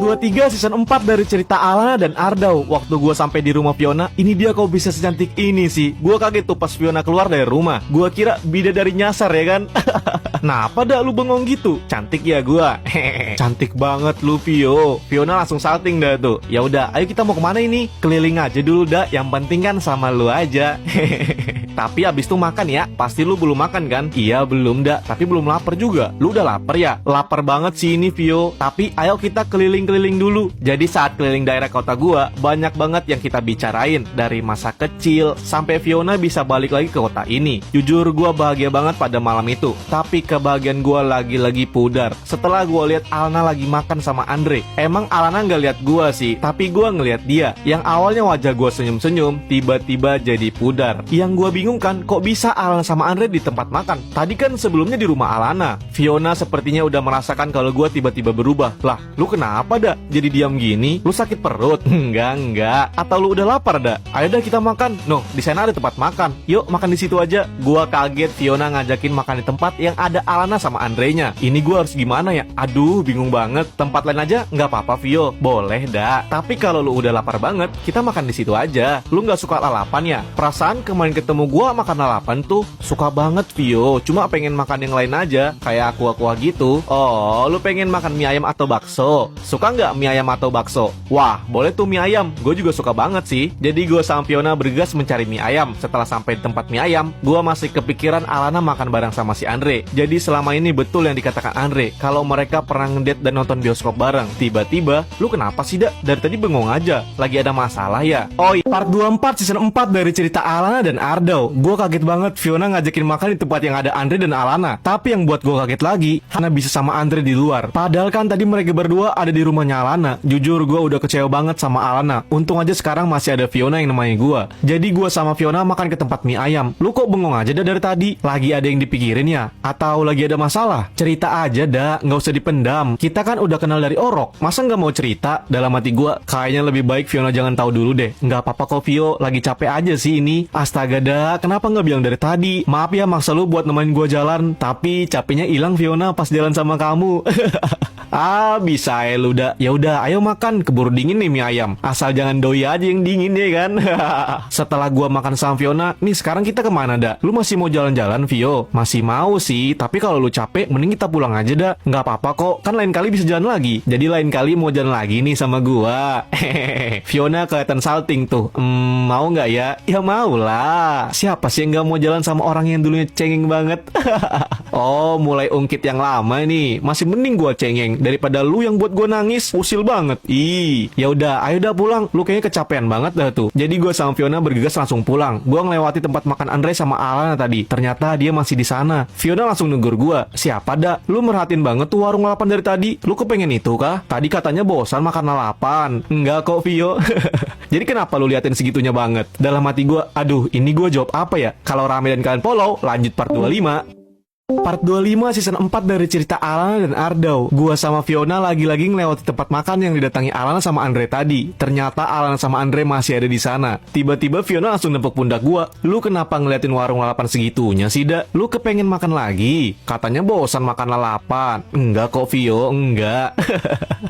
23 season 4 dari cerita Alana dan Ardau. Waktu gue sampai di rumah Fiona, ini dia kok bisa secantik ini sih. Gue kaget tuh pas Fiona keluar dari rumah. Gue kira bidadari nyasar ya kan. Nah, pada lu bengong gitu? Cantik ya gue. Cantik banget lu Vio. Fiona langsung salting dah tuh. Ya udah, ayo kita mau kemana ini? Keliling aja dulu dah. Yang penting kan sama lu aja. Tapi abis itu makan ya. Pasti lu belum makan kan? Iya belum dah. Tapi belum lapar juga. Lu udah lapar ya? Lapar banget sih ini Vio. Tapi ayo kita keliling-keliling dulu. Jadi saat keliling daerah kota gua, banyak banget yang kita bicarain. Dari masa kecil sampai Fiona bisa balik lagi ke kota ini. Jujur gua bahagia banget pada malam itu. Tapi kebahagiaan gua lagi-lagi pudar setelah gua lihat Alana lagi makan sama Andre. Emang Alana nggak lihat gua sih, tapi gua ngelihat dia. Yang awalnya wajah gua senyum-senyum, tiba-tiba jadi pudar. Yang gua bingung kan, kok bisa Alana sama Andre di tempat makan? Tadi kan sebelumnya di rumah Alana. Fiona sepertinya udah merasakan kalau gua tiba-tiba berubah. Lah, lu kenapa dah? Jadi diam gini? Lu sakit perut? Enggak. Atau lu udah lapar dah? Ayo dah kita makan. Noh, di sana ada tempat makan. Yuk makan di situ aja. Gua kaget Fiona ngajakin makan di tempat yang ada Alana sama Andre-nya. Ini gua harus gimana ya? Aduh, bingung banget. Tempat lain aja nggak apa-apa Vio. Boleh dah. Tapi kalau lu udah lapar banget, kita makan di situ aja. Lu nggak suka lalapan ya? Perasaan kemarin ketemu gua makan lalapan tuh suka banget Vio. Cuma pengen makan yang lain aja, kayak aqua gitu. Oh, lu pengen makan mie ayam atau bakso? Suka nggak mie ayam atau bakso? Wah, boleh tuh mie ayam. Gue juga suka banget sih. Jadi gue sama Fiona bergegas mencari mie ayam. Setelah sampai di tempat mie ayam, gue masih kepikiran Alana makan bareng sama si Andre. Jadi selama ini betul yang dikatakan Andre, kalau mereka pernah ngedate dan nonton bioskop bareng. Tiba-tiba, lu kenapa sih dak? Dari tadi bengong aja. Lagi ada masalah ya? Oh iya, part 24 season 4 dari cerita Alana dan Ardau. Gue kaget banget Fiona ngajakin makan di tempat yang ada Andre dan Alana. Tapi yang buat gue kaget lagi, karena bisa sama Andre di luar. Padahal kan tadi mereka berdua ada di rumahnya Alana. Jujur gue udah kecewa banget sama Alana. Untung aja sekarang masih ada Fiona yang nemani gue. Jadi gue sama Fiona makan ke tempat mie ayam. Lu kok bengong aja dah dari tadi? Lagi ada yang dipikirin ya? Atau lagi ada masalah? Cerita aja dah, nggak usah dipendam. Kita kan udah kenal dari orok. Masa nggak mau cerita? Dalam hati gue, kayaknya lebih baik Fiona jangan tahu dulu deh. Nggak apa-apa kok Vio, lagi capek aja sih ini. Astaga dah, kenapa nggak bilang dari tadi? Maaf ya maksa lu buat nemenin gue jalan. Tapi capeknya hilang Fiona pas jalan sama kamu. Ah, bisa ya lu dah. Ya udah, ayo makan. Keburu dingin nih mie ayam. Asal jangan doi aja yang dingin ya kan. Setelah gua makan sama Fiona, nih sekarang kita kemana dah? Lu masih mau jalan-jalan Vio? Masih mau sih, tapi kalau lu capek, mending kita pulang aja dah. Nggak apa-apa kok, kan lain kali bisa jalan lagi. Jadi lain kali mau jalan lagi nih sama gua. Fiona kelihatan salting tuh. Mau nggak ya? Ya mau lah. Siapa sih yang nggak mau jalan sama orang yang dulunya cengeng banget? Oh, mulai ungkit yang lama nih. Masih mending gua cengeng daripada lu yang buat gue nangis. Usil banget. Ya udah, ayo dah pulang. Lu kayaknya kecapean banget dah tuh. Jadi gue sama Fiona bergegas langsung pulang. Gue ngelewati tempat makan Andre sama Alana tadi. Ternyata dia masih di sana. Fiona langsung negur gue. Siapa dah? Lu merhatiin banget tuh warung lalapan dari tadi. Lu kepengen itu kah? Tadi katanya bosan makan lalapan. Enggak kok Vio. Jadi kenapa lu liatin segitunya banget? Dalam hati gue, aduh ini gue jawab apa ya? Kalau rame dan kalian follow, lanjut part 25. Part 25 season 4 dari cerita Alana dan Ardau. Gua sama Fiona lagi-lagi ngelewati tempat makan yang didatangi Alana sama Andre tadi. Ternyata Alana sama Andre masih ada di sana. Tiba-tiba Fiona langsung nepuk pundak gua. Lu kenapa ngeliatin warung lalapan segitunya sih, dak? Lu kepengen makan lagi? Katanya bosan makan lalapan. Enggak kok Vio, enggak.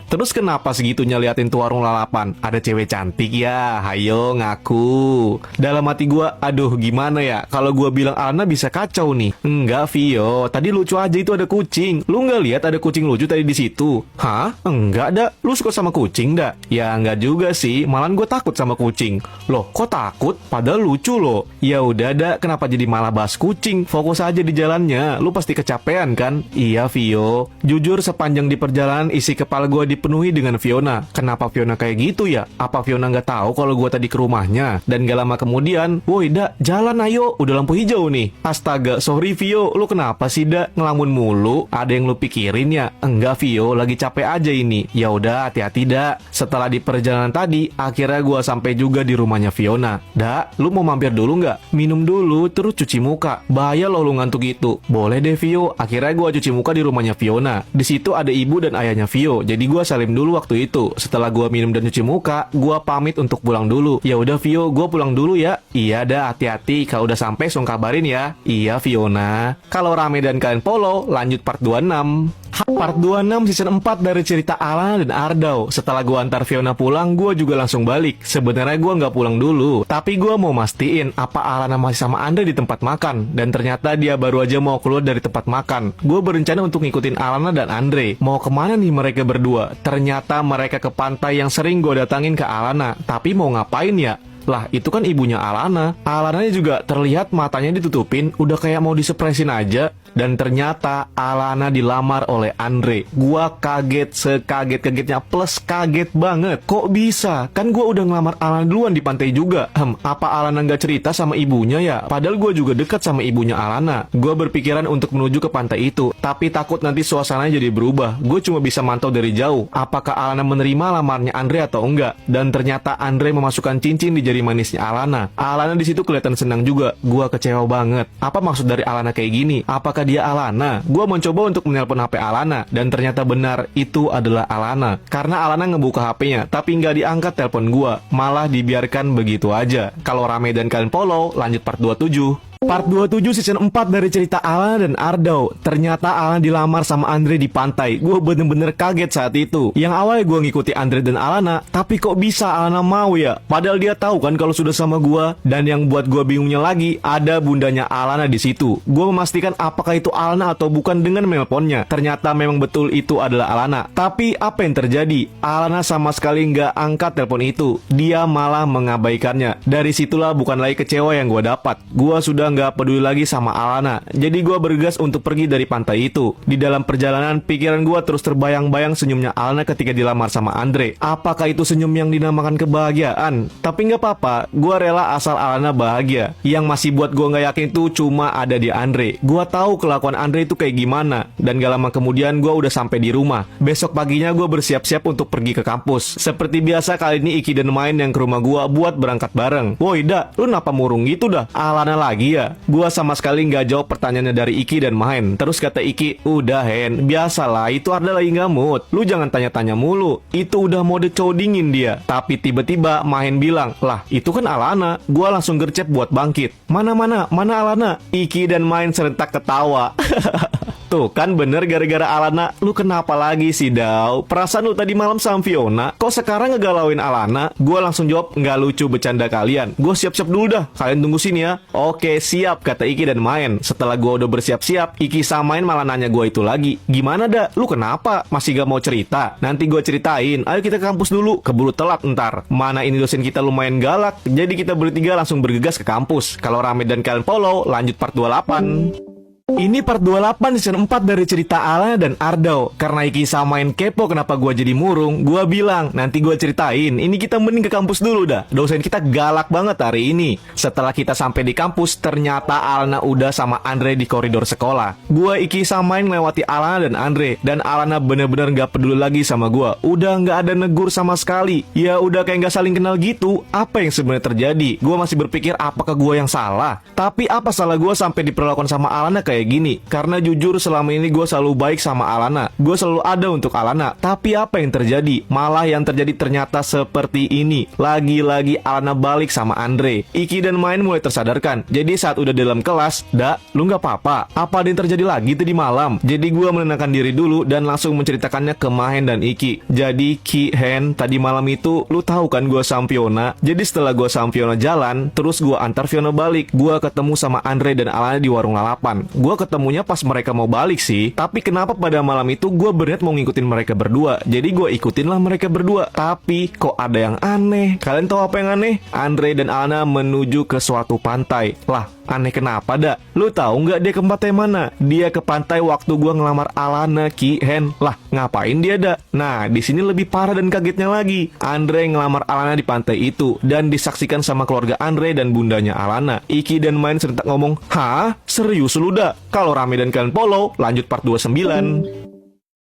Terus kenapa segitunya liatin tuh warung lalapan? Ada cewek cantik ya? Hayo ngaku. Dalam hati gua, aduh gimana ya? Kalau gua bilang Alana bisa kacau nih. Enggak Vio. Tadi lucu aja itu ada kucing. Lu nggak lihat ada kucing lucu tadi di situ? Hah? Enggak dah. Lu suka sama kucing dah? Ya enggak juga sih. Malahan gue takut sama kucing. Loh, kok takut? Padahal lucu loh. Ya udah dah. Kenapa jadi malah bahas kucing? Fokus aja di jalannya. Lu pasti kecapean kan? Iya Vio. Jujur sepanjang di perjalanan isi kepala gue dipenuhi dengan Fiona. Kenapa Fiona kayak gitu ya? Apa Fiona nggak tahu kalau gue tadi ke rumahnya? Dan gak lama kemudian, woi dah, jalan ayo. Udah lampu hijau nih. Astaga, sorry Vio. Lu kenapa? Apa sih dak ngelamun mulu? Ada yang lu pikirin ya? Enggak Vio, lagi capek aja ini. Ya udah hati-hati dak. Setelah di perjalanan tadi, akhirnya gua sampai juga di rumahnya Fiona. Dak, lu mau mampir dulu nggak? Minum dulu, terus cuci muka. Bahaya lo lu ngantuk gitu. Boleh deh Vio. Akhirnya gua cuci muka di rumahnya Fiona. Di situ ada ibu dan ayahnya Vio. Jadi gua salim dulu waktu itu. Setelah gua minum dan cuci muka, gua pamit untuk pulang dulu. Ya udah Vio, gua pulang dulu ya. Iya dah, hati-hati. Kalau udah sampai kabarin ya. Iya Fiona. Kalau rame dan kalian follow, lanjut part 26. Part 26 season 4 dari cerita Alana dan Ardau. Setelah gua antar Fiona pulang, gua juga langsung balik. Sebenarnya gua nggak pulang dulu, tapi gua mau mastiin apa Alana masih sama Andre di tempat makan. Dan ternyata dia baru aja mau keluar dari tempat makan. Gua berencana untuk ngikutin Alana dan Andre. Mau kemana nih mereka berdua? Ternyata mereka ke pantai yang sering gua datangin ke Alana. Tapi mau ngapain ya? Lah, itu kan ibunya Alana. Alananya juga terlihat matanya ditutupin, udah kayak mau disepresin aja. Dan ternyata Alana dilamar oleh Andre. Gua kaget sekaget-kagetnya, plus kaget banget. Kok bisa? Kan gua udah ngelamar Alana duluan di pantai juga. Apa Alana nggak cerita sama ibunya ya? Padahal gua juga dekat sama ibunya Alana. Gua berpikiran untuk menuju ke pantai itu, tapi takut nanti suasananya jadi berubah. Gue cuma bisa mantau dari jauh. Apakah Alana menerima lamarnya Andre atau enggak? Dan ternyata Andre memasukkan cincin di jari manisnya Alana. Alana di situ kelihatan senang juga. Gua kecewa banget. Apa maksud dari Alana kayak gini? Apakah dia Alana? Gua mencoba untuk menelpon HP Alana, dan ternyata benar itu adalah Alana. Karena Alana ngebuka HP-nya, tapi nggak diangkat telepon gua, malah dibiarkan begitu aja. Kalau rame dan kalian follow, lanjut part 27. Part 27 season 4 dari cerita Alana dan Ardau. Ternyata Alana dilamar sama Andre di pantai. Gue bener-bener kaget saat itu. Yang awalnya gue ngikuti Andre dan Alana, tapi kok bisa Alana mau ya? Padahal dia tahu kan kalau sudah sama gue. Dan yang buat gue bingungnya lagi, ada bundanya Alana di situ. Gue memastikan apakah itu Alana atau bukan dengan menelponnya. Ternyata memang betul itu adalah Alana. Tapi apa yang terjadi? Alana sama sekali nggak angkat telepon itu. Dia malah mengabaikannya. Dari situlah bukan lagi kecewa yang gue dapat. Gue sudah nggak peduli lagi sama Alana. Jadi gue bergegas untuk pergi dari pantai itu. Di dalam perjalanan, pikiran gue terus terbayang-bayang senyumnya Alana ketika dilamar sama Andre. Apakah itu senyum yang dinamakan kebahagiaan? Tapi nggak apa-apa, gue rela asal Alana bahagia. Yang masih buat gue nggak yakin itu cuma ada di Andre. Gue tahu kelakuan Andre itu kayak gimana. Dan gak lama kemudian gue udah sampai di rumah. Besok paginya gue bersiap-siap untuk pergi ke kampus. Seperti biasa kali ini Iki dan Main yang ke rumah gue buat berangkat bareng. Woi dah, lu kenapa murung gitu dah? Alana lagi ya? Gua sama sekali nggak jawab pertanyaannya dari Iki dan Main. Terus kata Iki, udah Hen, biasalah, itu ada lagi nggak mood. Lu jangan tanya-tanya mulu. Itu udah mode cowok dingin dia. Tapi tiba-tiba Main bilang, lah itu kan Alana. Gua langsung gercep buat bangkit. Mana Alana? Iki dan Main serentak ketawa. Tuh kan bener gara-gara Alana. Lu kenapa lagi sih Dau? Perasaan lu tadi malam sama Fiona, kok sekarang ngegalauin Alana? Gua langsung jawab, nggak lucu bercanda kalian. Gua siap-siap dulu dah, kalian tunggu sini ya. Oke siap, kata Iki dan Main. Setelah gua udah bersiap-siap, Iki sama Main malah nanya gua itu lagi. Gimana dah? Lu kenapa? Masih gak mau cerita? Nanti gua ceritain. Ayo kita ke kampus dulu, keburu telat ntar. Mana ini dosen kita lumayan galak. Jadi kita bertiga langsung bergegas ke kampus. Kalau rame dan kalian follow, lanjut part 28. Ini part 28 season 4 dari cerita Alana dan Ardau. Karena Iki sama Main kepo kenapa gua jadi murung, gua bilang, nanti gua ceritain. Ini kita mending ke kampus dulu dah. Dosen kita galak banget hari ini. Setelah kita sampai di kampus, ternyata Alana udah sama Andre di koridor sekolah. Gua, Iki sama Main melewati Alana dan Andre. Dan Alana bener-bener gak peduli lagi sama gua. Udah gak ada negur sama sekali. Ya udah kayak gak saling kenal gitu. Apa yang sebenarnya terjadi? Gua masih berpikir apakah gua yang salah. Tapi apa salah gua sampai diperlakukan sama Alana kayak gini? Karena jujur selama ini gue selalu baik sama Alana. Gue selalu ada untuk Alana. Tapi apa yang terjadi? Malah yang terjadi ternyata seperti ini. Lagi-lagi Alana balik sama Andre. Iki dan Main mulai tersadarkan. Jadi saat udah dalam kelas, "Dak, lu gak apa-apa? Apa ada yang terjadi lagi tadi malam?" Jadi gue menenangkan diri dulu dan langsung menceritakannya ke Main dan Iki. Jadi Ki, Hen, tadi malam itu lu tahu kan gue sama Fiona. Jadi setelah gue sama Fiona jalan, terus gue antar Fiona balik. Gue ketemu sama Andre dan Alana di warung lalapan. Gue ketemunya pas mereka mau balik sih. Tapi kenapa pada malam itu gue berniat mau ngikutin mereka berdua. Jadi gue ikutin lah mereka berdua. Tapi kok ada yang aneh. Kalian tahu apa yang aneh? Andre dan Alana menuju ke suatu pantai. Lah, aneh kenapa dak? Lu tahu nggak dia ke pantai mana? Dia ke pantai waktu gue ngelamar Alana, Ki, Hen. Lah, ngapain dia dak? Nah, di sini lebih parah dan kagetnya lagi. Andre ngelamar Alana di pantai itu dan disaksikan sama keluarga Andre dan bundanya Alana. Iki dan Main serentak ngomong, "Hah? Serius lu dak?" Kalau rame dan kalian follow, lanjut part 29.